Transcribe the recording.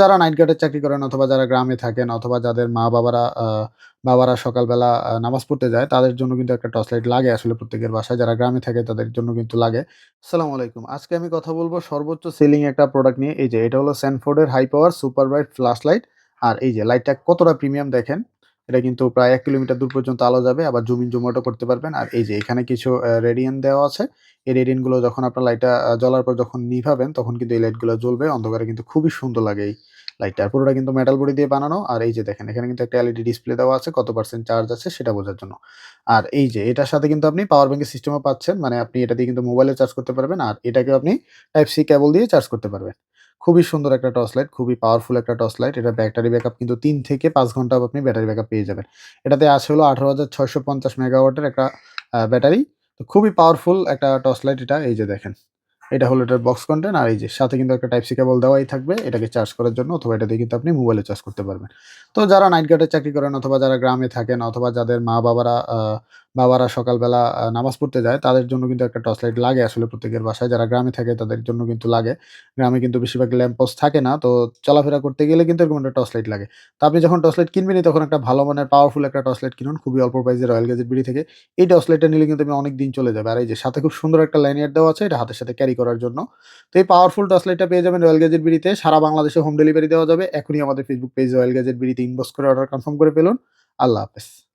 যারা নাইট গার্ডের চাকরি করেন অথবা যারা গ্রামে থাকেন অথবা যাদের বাবারা সকালবেলা নামাজ পড়তে যায় তাদের জন্য কিন্তু একটা টর্চ লাইট লাগে আসলে প্রত্যেকের বাসায়। যারা গ্রামে থাকে তাদের জন্য কিন্তু লাগে। আসসালামু আলাইকুম। আজকে আমি কথা বলব সর্বোচ্চ সেলিং একটা প্রোডাক্ট নিয়ে। এই যে এটা হলো স্যানফোর্ডের high power super bright flashlight. আর এই যে লাইটটা কতটা প্রিমিয়াম দেখেন। এটা কিন্তু প্রায় ১ কিলোমিটার দূর পর্যন্ত আলো যাবে। আবার জুম ইন জুম আউটও করতে পারবেন। আর এই যে এখানে কিছু রেডিয়েন্ট দেওয়া আছে। এই রেডিয়েন্ট গুলো যখন আপনার লাইটটা জ্বলার পর যখন নিভাবেন তখন কিন্তু এই লাইটগুলো জ্বলবে। অন্ধকারে কিন্তু খুবই সুন্দর লাগে এই লাইটটা। আর পুরোটা কিন্তু মেটাল বডি দিয়ে বানানো। আর এই যে দেখেন এখানে কিন্তু একটা এলইডি ডিসপ্লে দেওয়া আছে কত পার্সেন্ট চার্জ আছে সেটা বোঝার জন্য। আর এই যে এটার সাথে কিন্তু আপনি পাওয়ার ব্যাংকের সিস্টেমও পাচ্ছেন। মানে আপনি এটা দিয়ে কিন্তু মোবাইলে চার্জ করতে পারবেন। আর এটাকেও আপনি টাইপ সি কেবল দিয়ে চার্জ করতে পারবেন। খুবই সুন্দর একটা টর্চ লাইট, খুবই পাওয়ারফুল একটা টর্চ লাইট। এটার ব্যাটারি ব্যাকআপ কিন্তু ৩ থেকে ৫ ঘন্টা আপনি ব্যাটারি ব্যাকআপ পেয়ে যাবেন। এটাতে আছে হলো ১৮৬৫০ মেগাওয়াটের একটা ব্যাটারি। তো খুবই পাওয়ারফুল একটা টর্চ লাইট এটা। এই যে দেখেন। এটা হলো এটার বক্স কনটেন্ট আর এই যে সাথে কিন্তু একটা টাইপ সি কেবল দেওয়াই থাকবে এটাকে চার্জ করার জন্য অথবা এটা দিয়ে কিন্তু আপনি মোবাইলে চার্জ করতে পারবেন। তো যারা নাইট গার্ডের চাকরি করেন অথবা যারা গ্রামে থাকেন অথবা যাদের বাবারা সকালবেলা নামাজ পড়তে যায় তাদের জন্য কিন্তু একটা টর্চ লাইট লাগে আসলে প্রত্যেকের বাসায়। যারা গ্রামে থাকে তাদের জন্য কিন্তু লাগে। গ্রামে কিন্তু বেশিরভাগ ল্যাম্প পোস্ট থাকে না। তো চলাফেরা করতে গেলে কিন্তু এরকম একটা টর্চ লাইট লাগে। তো আপনি যখন টর্চ লাইট কিনবেনই তখন একটা ভালো মানের পাওয়ারফুল একটা টর্চ লাইট কিনুন খুবই অল্প প্রাইসে রয়্যাল গ্যাজেট বিডি থেকে। এই টর্চ লাইটটা নিলে কিন্তু আপনার অনেকদিন চলে যাবে। আর এই যে সাথে খুব সুন্দর একটা লাইনিয়ার দেওয়া আছে এটা হাতের সাথে ক্যারি করার জন্য। তো এই পাওয়ারফুল টর্চ লাইটটা পেয়ে যাবেন রয়্যাল গ্যাজেট বিডিতে। সারা বাংলাদেশে হোম ডেলিভারি দেওয়া যাবে। এখনই আমাদের ফেসবুক পেজ রয়্যাল গ্যাজেট বিডিতে ইনবক্স করে অর্ডার কনফার্ম করে ফেলুন। আল্লাহ হাফেজ।